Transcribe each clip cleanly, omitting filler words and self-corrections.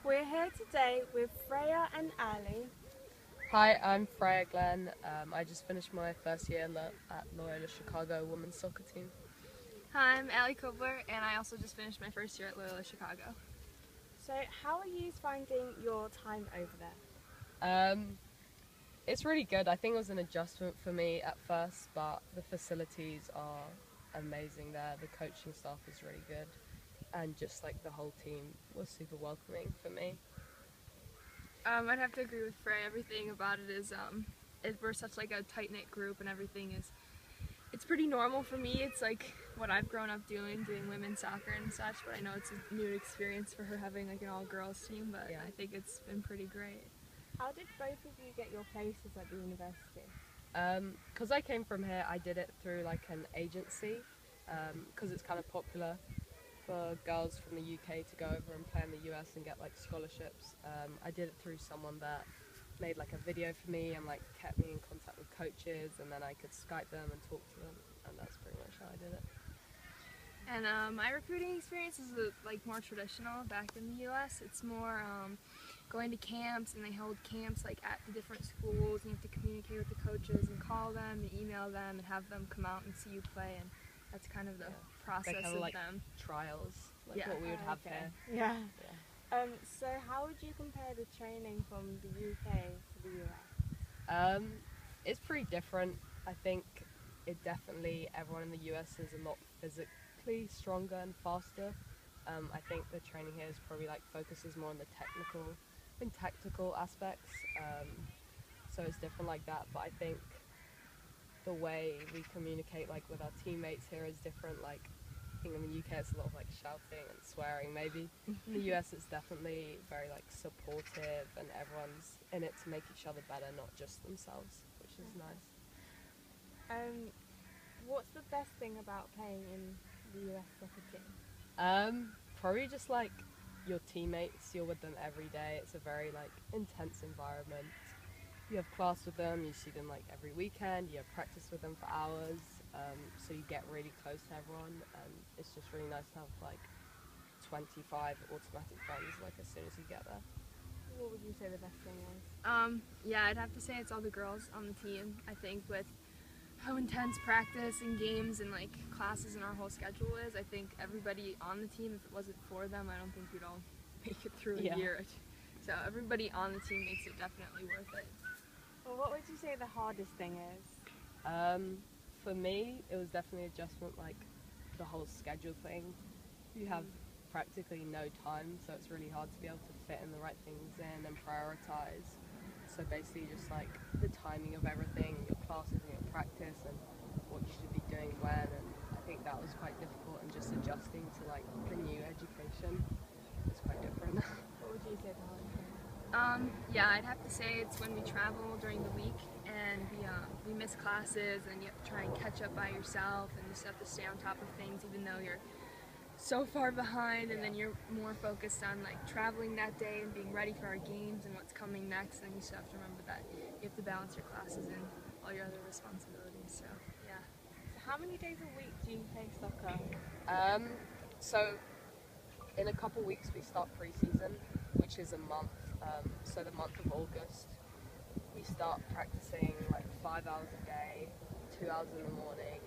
We're here today with Freya and Aly. Hi, I'm Freya Glenn. I just finished my first year at Loyola Chicago women's soccer team. Hi, I'm Aly Kobler, and I also just finished my first year at Loyola Chicago. So how are you finding your time over there? It's really good. I think it was an adjustment for me at first, but the facilities are amazing there. The coaching staff is really good, and just like the whole team was super welcoming for me. I'd have to agree with Frey. Everything about it is, we're such like a tight-knit group, and everything is, it's pretty normal for me. It's like what I've grown up doing women's soccer and such, but I know it's a new experience for her having like an all-girls team, but yeah. I think it's been pretty great. How did both of you get your places at the university? Because I came from here, I did it through like an agency, because it's kind of popular for girls from the UK to go over and play in the US and get like scholarships. I did it through someone that made like a video for me and like kept me in contact with coaches, and then I could Skype them and talk to them, and that's pretty much how I did it. And my recruiting experience is like more traditional back in the US. It's more going to camps, and they hold camps like at the different schools, and you have to communicate with the coaches and call them and email them and have them come out and see you play, and that's kind of the process They kind of like them. trials, like Yeah. what we would have here. Yeah. So how would you compare the training from the UK to the US? It's pretty different. I think everyone in the US is a lot physically stronger and faster. I think the training here is probably like focuses more on the tactical aspects. So it's different like that. But I think the way we communicate like with our teammates here is different. Like I think in the UK it's a lot of like shouting and swearing maybe. In the US it's definitely very like supportive, and everyone's in it to make each other better, not just themselves, which is nice. What's the best thing about playing in the US soccer team? Probably just like your teammates, you're with them every day. It's a very like intense environment. You have class with them, you see them like every weekend, you have practice with them for hours, so you get really close to everyone, and it's just really nice to have like 25 automatic friends like as soon as you get there. What would you say the best thing was? Yeah, I'd have to say it's all the girls on the team. I think with how intense practice and games and like classes and our whole schedule is, I think everybody on the team, if it wasn't for them, I don't think we'd all make it through a year. So everybody on the team makes it definitely worth it. Well, what would you say the hardest thing is? For me, it was definitely adjustment, like the whole schedule thing. You have practically no time, so it's really hard to be able to fit in the right things in and prioritize. So basically just like the timing of everything, your classes and your practice, and what you should be doing when, and I think that was quite difficult, and just adjusting to like the new education is quite different. What would you say the hardest thing? Yeah, I'd have to say it's when we travel during the week and we miss classes, and you have to try and catch up by yourself, and you just have to stay on top of things even though you're so far behind, and then you're more focused on like traveling that day and being ready for our games and what's coming next, and you still have to remember that you have to balance your classes and all your other responsibilities, so yeah. So how many days a week do you play soccer? So in a couple weeks we start pre-season, which is a month. So the month of August we start practicing like 5 hours a day, 2 hours in the morning,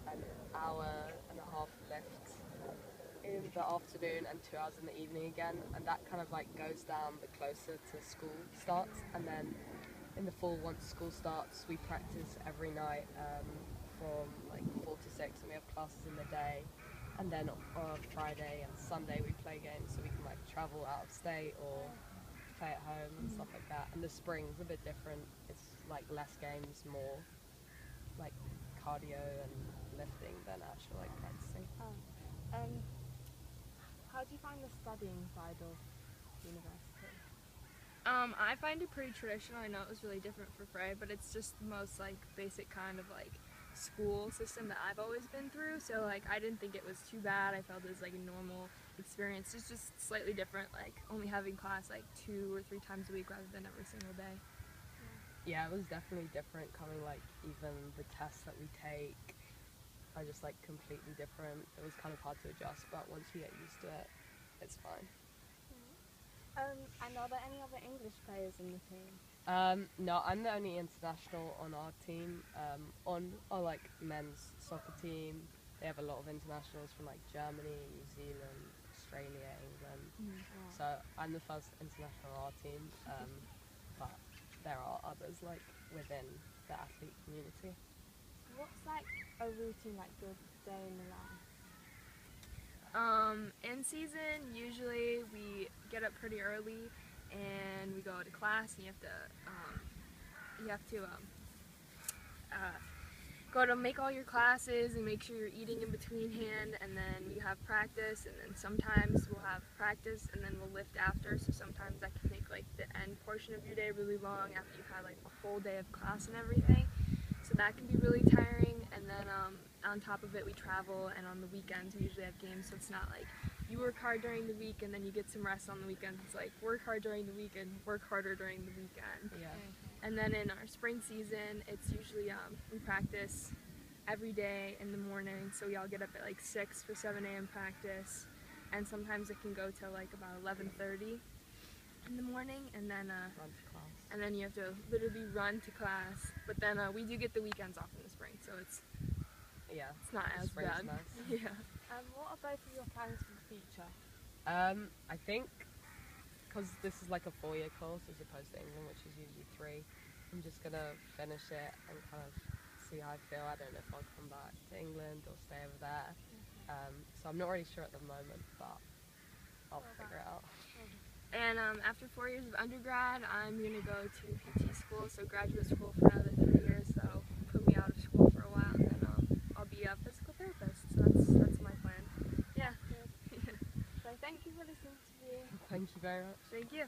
an hour and a half lift in the afternoon, and 2 hours in the evening again, and that kind of like goes down the closer to school starts. And then in the fall, once school starts, we practice every night from like 4 to 6, and we have classes in the day, and then on Friday and Sunday we play games, so we can like travel out of state or play at home and stuff like that. And the spring's a bit different. It's like less games, more like cardio and lifting than actual like practicing. How do you find the studying side of university? I find it pretty traditional. I know it was really different for Frey, but it's just the most like basic kind of like school system that I've always been through, so like I didn't think it was too bad. I felt it was like a normal experience. It's just slightly different, like only having class like 2 or 3 times a week rather than every single day. Yeah, it was definitely different coming, like even the tests that we take are just like completely different. It was kind of hard to adjust, but once you get used to it, it's fine. And are there any other English players in the team? No, I'm the only international on our team. On our like men's soccer team, they have a lot of internationals from like Germany, New Zealand, Australia, England. Wow. So I'm the first international on our team, but there are others like within the athlete community. What's like a routine, like your day in the life? In season, usually we get up pretty early and we go to class, and you have to go to make all your classes and make sure you're eating in between hand, and then you have practice, and then sometimes we'll have practice and then we'll lift after, so sometimes that can make like the end portion of your day really long after you've had like a whole day of class and everything, so that can be really tiring. And then on top of it, we travel, and on the weekends we usually have games, so it's not like you work hard during the week and then you get some rest on the weekends. It's like work hard during the week and work harder during the weekend. Yeah. And then in our spring season, it's usually we practice every day in the morning, so we all get up at like 6 for 7 a.m. practice, and sometimes it can go till like about 11:30 in the morning, and then Run to class. and then you have to literally run to class. But then we do get the weekends off in the spring, so it's Yeah. not as Spring's bad. nice. Yeah. What are both of your plans for the future? I think because this is like a 4-year course as opposed to England, which is usually 3, I'm just gonna finish it and kind of see how I feel. I don't know if I'll come back to England or stay over there. So I'm not really sure at the moment, but I'll figure it out. And after 4 years of undergrad, I'm gonna go to PT school, so graduate school for another 3 years. That'll put me out of school for a while, and then I'll be a physical therapist. So that's my plan. Yeah. So thank you for this interview. Thank you very much. Thank you.